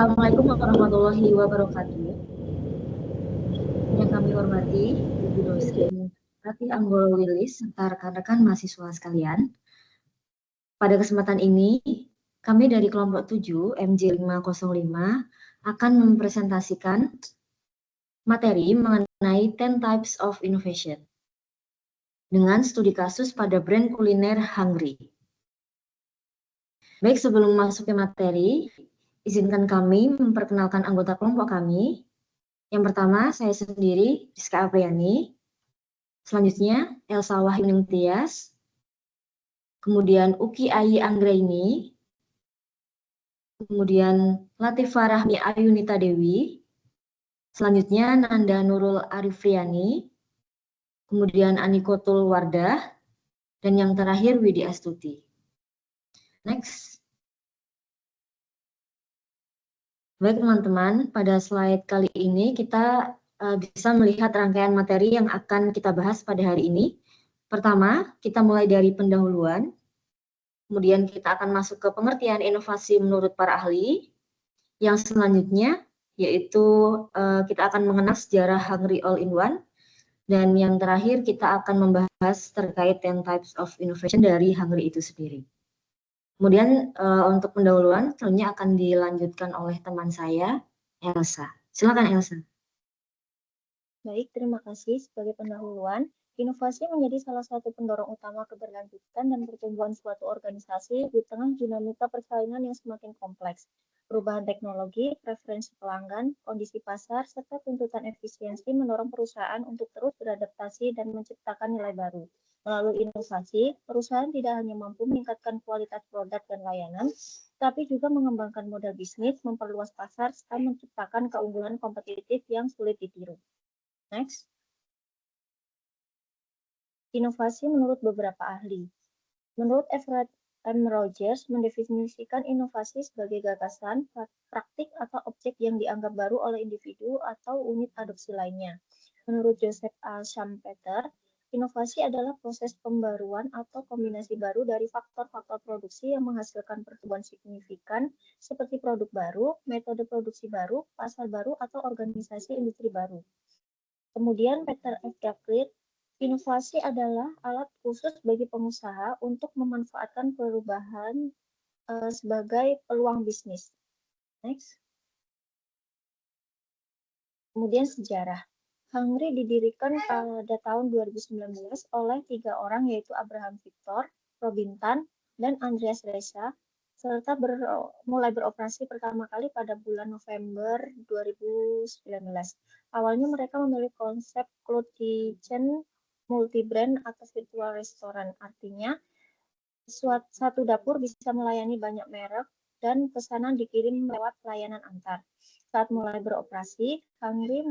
Assalamualaikum warahmatullahi wabarakatuh. Yang kami hormati Ibu dosen Ratih Anggoro Wilis serta rekan-rekan mahasiswa sekalian. Pada kesempatan ini, kami dari kelompok 7 MJ505 akan mempresentasikan materi mengenai 10 Types of Innovation dengan studi kasus pada brand kuliner Hungry. Baik, sebelum masuk ke materi, izinkan kami memperkenalkan anggota kelompok kami. Yang pertama, saya sendiri, Rizka Apriani. Selanjutnya, Elsa Wahyuning Tias. Kemudian Uki Ayi Anggraini. Kemudian Latifah Rahmi Ayunita Dewi. Selanjutnya, Nanda Nurul Arifriani. Kemudian Anikotul Wardah. Dan yang terakhir, Widi Astuti. Next. Baik teman-teman, pada slide kali ini kita bisa melihat rangkaian materi yang akan kita bahas pada hari ini. Pertama, kita mulai dari pendahuluan, kemudian kita akan masuk ke pengertian inovasi menurut para ahli. Yang selanjutnya, yaitu kita akan mengenal sejarah Hungry All-in-One, dan yang terakhir kita akan membahas terkait 10 types of innovation dari Hungry itu sendiri. Kemudian untuk pendahuluan selanjutnya akan dilanjutkan oleh teman saya, Elsa. Silakan Elsa. Baik, terima kasih. Sebagai pendahuluan, inovasi menjadi salah satu pendorong utama keberlanjutan dan pertumbuhan suatu organisasi di tengah dinamika persaingan yang semakin kompleks. Perubahan teknologi, preferensi pelanggan, kondisi pasar, serta tuntutan efisiensi mendorong perusahaan untuk terus beradaptasi dan menciptakan nilai baru. Melalui inovasi, perusahaan tidak hanya mampu meningkatkan kualitas produk dan layanan, tapi juga mengembangkan model bisnis, memperluas pasar, serta menciptakan keunggulan kompetitif yang sulit ditiru. Next. Inovasi menurut beberapa ahli. Menurut Everett M. Rogers, mendefinisikan inovasi sebagai gagasan, praktik, atau objek yang dianggap baru oleh individu atau unit adopsi lainnya. Menurut Joseph A. Schumpeter, inovasi adalah proses pembaruan atau kombinasi baru dari faktor-faktor produksi yang menghasilkan pertumbuhan signifikan seperti produk baru, metode produksi baru, pasar baru, atau organisasi industri baru. Kemudian Peter F. Drucker, inovasi adalah alat khusus bagi pengusaha untuk memanfaatkan perubahan sebagai peluang bisnis. Next. Kemudian sejarah. Hungry didirikan pada tahun 2019 oleh 3 orang, yaitu Abraham Victor, Robin Tan, dan Andreas Reza, serta mulai beroperasi pertama kali pada bulan November 2019. Awalnya mereka memiliki konsep cloud kitchen multi-brand atau virtual restaurant. Artinya, satu dapur bisa melayani banyak merek dan pesanan dikirim lewat layanan antar. Saat mulai beroperasi, Hungry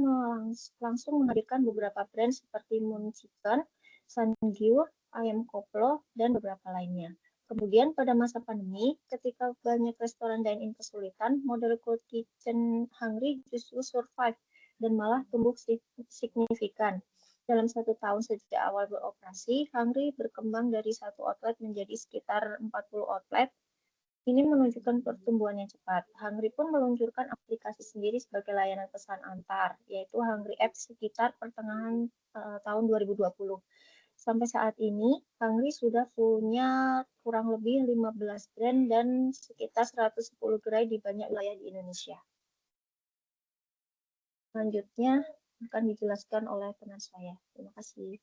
langsung menghadirkan beberapa brand seperti Moon Chicken, Sangyu, Ayam Koplo, dan beberapa lainnya. Kemudian pada masa pandemi, ketika banyak restoran dine-in kesulitan, model cloud kitchen Hungry justru survive dan malah tumbuh signifikan. Dalam 1 tahun sejak awal beroperasi, Hungry berkembang dari 1 outlet menjadi sekitar 40 outlet. Ini menunjukkan pertumbuhan yang cepat. Hungry pun meluncurkan aplikasi sendiri sebagai layanan pesan antar, yaitu Hungry App sekitar pertengahan tahun 2020. Sampai saat ini, Hungry sudah punya kurang lebih 15 brand dan sekitar 110 gerai di banyak wilayah di Indonesia. Selanjutnya akan dijelaskan oleh teman saya. Terima kasih.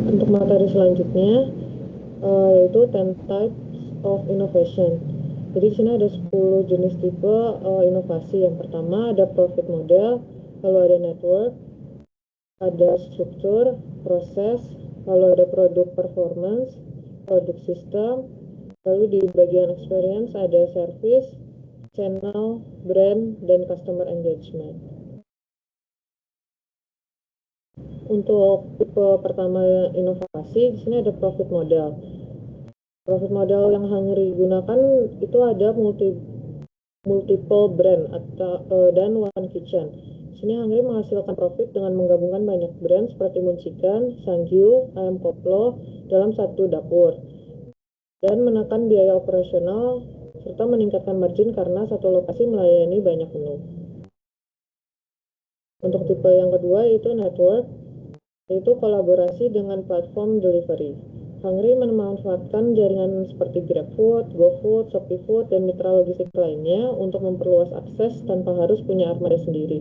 Untuk materi selanjutnya yaitu 10 types of innovation. Jadi di sini ada 10 jenis tipe inovasi. Yang pertama ada profit model, lalu ada network, ada struktur, proses, lalu ada produk performance, produk system, lalu di bagian experience ada service, channel, brand, dan customer engagement. Untuk tipe pertama inovasi, di sini ada profit model. Profit model yang Hungry gunakan itu ada multiple brand dan one kitchen. Di sini Hungry menghasilkan profit dengan menggabungkan banyak brand seperti Moon Chicken, Sangyu, Ayam Koplo dalam satu dapur. dan menekan biaya operasional serta meningkatkan margin karena satu lokasi melayani banyak menu. Untuk tipe yang kedua yaitu network, yaitu kolaborasi dengan platform delivery. Hungry memanfaatkan jaringan seperti GrabFood, GoFood, ShopeeFood, dan mitra logistik lainnya untuk memperluas akses tanpa harus punya armada sendiri.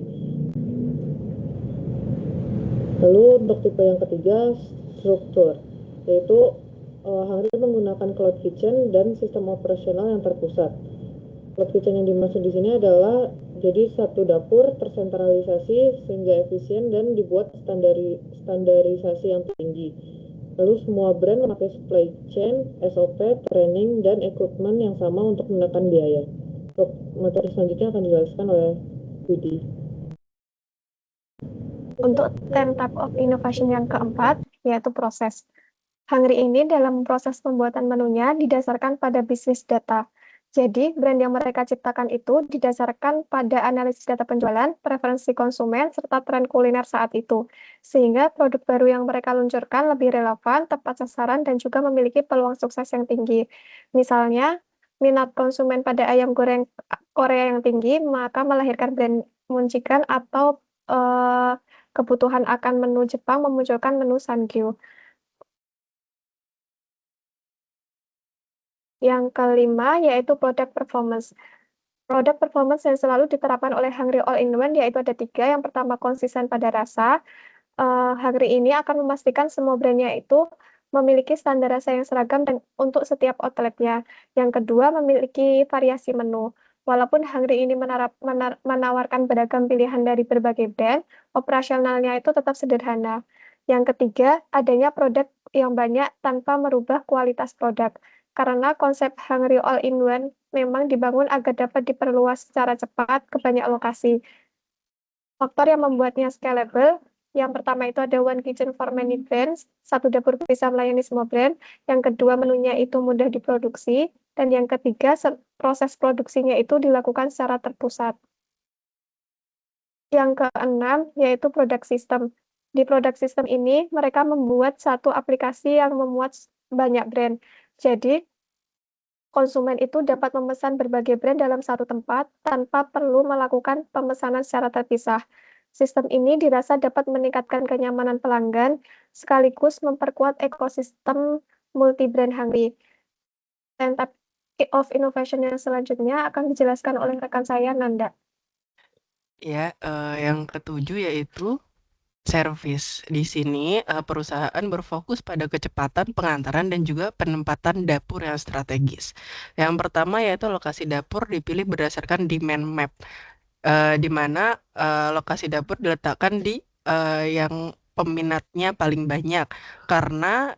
Lalu untuk tipe yang ketiga, struktur, yaitu Hungry menggunakan cloud kitchen dan sistem operasional yang terpusat. Cloud kitchen yang dimaksud di sini adalah jadi satu dapur tersentralisasi sehingga efisien dan dibuat standarisasi yang tinggi. Lalu semua brand memakai supply chain, SOP, training, dan equipment yang sama untuk menekan biaya. Untuk materi selanjutnya akan dijelaskan oleh Budi. Untuk 10 type of innovation yang keempat, yaitu proses. Hungry ini dalam proses pembuatan menunya didasarkan pada bisnis data. Jadi, brand yang mereka ciptakan itu didasarkan pada analisis data penjualan, preferensi konsumen, serta tren kuliner saat itu. Sehingga produk baru yang mereka luncurkan lebih relevan, tepat sasaran, dan juga memiliki peluang sukses yang tinggi. Misalnya, minat konsumen pada ayam goreng Korea yang tinggi, maka melahirkan brand Munchikan atau kebutuhan akan menu Jepang memunculkan menu Sangyu. Yang kelima yaitu product performance. Product performance yang selalu diterapkan oleh Hungry All-in-One yaitu ada 3. Yang pertama konsisten pada rasa. Hungry ini akan memastikan semua brandnya itu memiliki standar rasa yang seragam dan untuk setiap outletnya. Yang kedua memiliki variasi menu. Walaupun Hungry ini menawarkan beragam pilihan dari berbagai brand, operasionalnya itu tetap sederhana. Yang ketiga, adanya produk yang banyak tanpa merubah kualitas produk. Karena konsep Hungry All-in-One memang dibangun agar dapat diperluas secara cepat ke banyak lokasi. Faktor yang membuatnya scalable, yang pertama itu ada one kitchen for many brands, satu dapur bisa melayani semua brand, yang kedua menunya itu mudah diproduksi, dan yang ketiga proses produksinya itu dilakukan secara terpusat. Yang keenam yaitu product system. Di product system ini mereka membuat satu aplikasi yang memuat banyak brand. Jadi, konsumen itu dapat memesan berbagai brand dalam satu tempat tanpa perlu melakukan pemesanan secara terpisah. Sistem ini dirasa dapat meningkatkan kenyamanan pelanggan sekaligus memperkuat ekosistem multi-brand Hungry. Dan type of innovation yang selanjutnya akan dijelaskan oleh rekan saya, Nanda. Ya, yang ketujuh yaitu service. Di sini perusahaan berfokus pada kecepatan pengantaran dan juga penempatan dapur yang strategis. Yang pertama yaitu lokasi dapur dipilih berdasarkan demand map, di mana lokasi dapur diletakkan di yang peminatnya paling banyak karena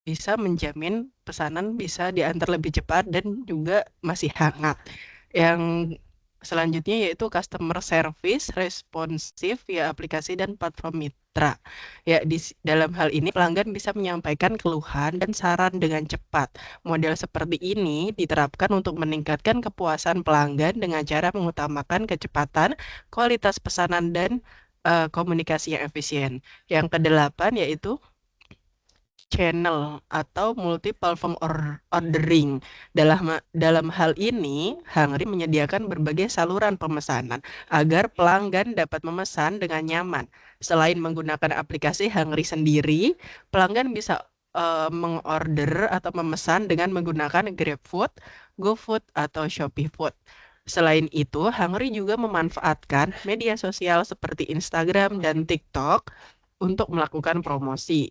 bisa menjamin pesanan bisa diantar lebih cepat dan juga masih hangat. Yang selanjutnya yaitu customer service responsif via aplikasi dan platform mitra. Ya, dalam hal ini pelanggan bisa menyampaikan keluhan dan saran dengan cepat. Model seperti ini diterapkan untuk meningkatkan kepuasan pelanggan dengan cara mengutamakan kecepatan, kualitas pesanan, dan komunikasi yang efisien. Yang kedelapan yaitu channel atau multi-platform ordering. Dalam hal ini, Hungry menyediakan berbagai saluran pemesanan agar pelanggan dapat memesan dengan nyaman. Selain menggunakan aplikasi Hungry sendiri, pelanggan bisa mengorder atau memesan dengan menggunakan GrabFood, GoFood, atau ShopeeFood. Selain itu, Hungry juga memanfaatkan media sosial seperti Instagram dan TikTok untuk melakukan promosi.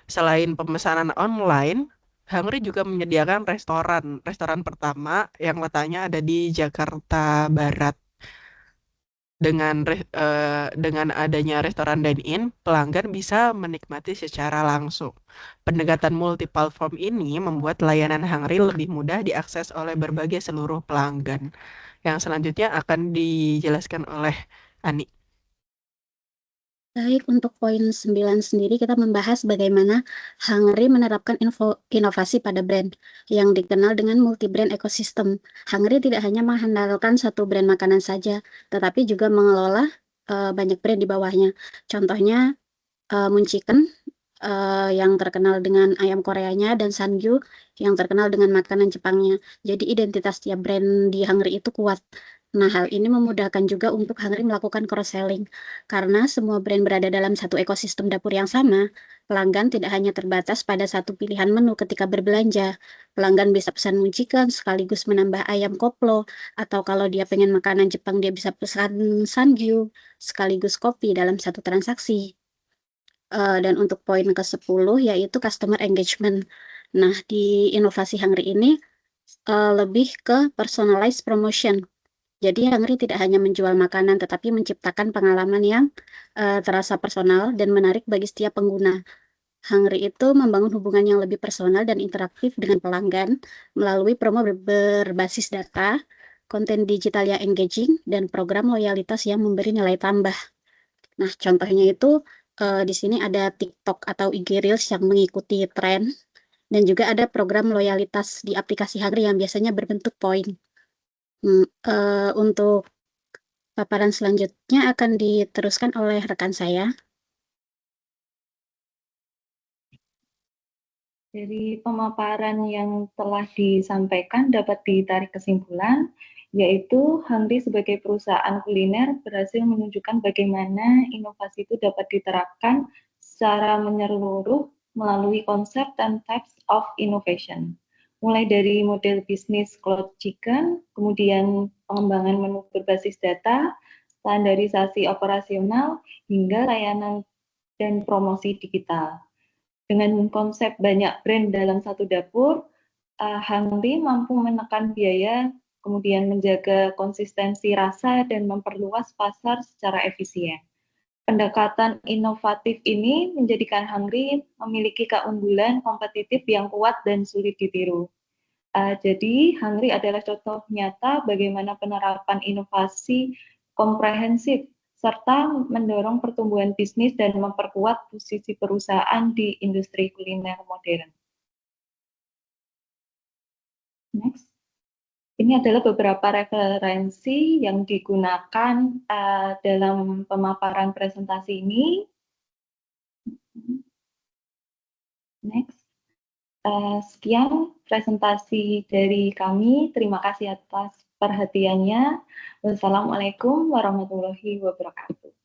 Selain pemesanan online, Hungry juga menyediakan restoran pertama yang letaknya ada di Jakarta Barat. Dengan adanya restoran dine-in, pelanggan bisa menikmati secara langsung. Pendekatan multi-platform ini membuat layanan Hungry lebih mudah diakses oleh berbagai seluruh pelanggan. Yang selanjutnya akan dijelaskan oleh Ani. Baik, untuk poin 9 sendiri kita membahas bagaimana Hungry menerapkan inovasi pada brand yang dikenal dengan multi-brand ekosistem. Hungry tidak hanya mengandalkan satu brand makanan saja, tetapi juga mengelola banyak brand di bawahnya. Contohnya Munchikan yang terkenal dengan ayam Koreanya, dan Sangyu yang terkenal dengan makanan Jepangnya. Jadi identitas tiap brand di Hungry itu kuat. Nah, hal ini memudahkan juga untuk Hungry melakukan cross-selling. Karena semua brand berada dalam satu ekosistem dapur yang sama, pelanggan tidak hanya terbatas pada satu pilihan menu ketika berbelanja. Pelanggan bisa pesan chicken sekaligus menambah ayam koplo, atau kalau dia pengen makanan Jepang, dia bisa pesan Sangyu sekaligus kopi dalam satu transaksi. Dan untuk poin ke-10 yaitu customer engagement. Nah, di inovasi Hungry ini lebih ke personalized promotion. Jadi Hungry tidak hanya menjual makanan, tetapi menciptakan pengalaman yang terasa personal dan menarik bagi setiap pengguna. Hungry itu membangun hubungan yang lebih personal dan interaktif dengan pelanggan melalui promo berbasis data, konten digital yang engaging, dan program loyalitas yang memberi nilai tambah. Nah, contohnya itu di sini ada TikTok atau IG Reels yang mengikuti tren, dan juga ada program loyalitas di aplikasi Hungry yang biasanya berbentuk poin. Untuk paparan selanjutnya akan diteruskan oleh rekan saya. Dari pemaparan yang telah disampaikan dapat ditarik kesimpulan, yaitu Hungry sebagai perusahaan kuliner berhasil menunjukkan bagaimana inovasi itu dapat diterapkan secara menyeluruh melalui konsep dan types of innovation. Mulai dari model bisnis cloud chicken, kemudian pengembangan menu berbasis data, standarisasi operasional, hingga layanan dan promosi digital. Dengan konsep banyak brand dalam satu dapur, Hungry mampu menekan biaya, kemudian menjaga konsistensi rasa dan memperluas pasar secara efisien. Pendekatan inovatif ini menjadikan Hungry memiliki keunggulan kompetitif yang kuat dan sulit ditiru. Jadi Hungry adalah contoh nyata bagaimana penerapan inovasi komprehensif serta mendorong pertumbuhan bisnis dan memperkuat posisi perusahaan di industri kuliner modern. Next. Ini adalah beberapa referensi yang digunakan dalam pemaparan presentasi ini. Next. Sekian presentasi dari kami. Terima kasih atas perhatiannya. Wassalamualaikum warahmatullahi wabarakatuh.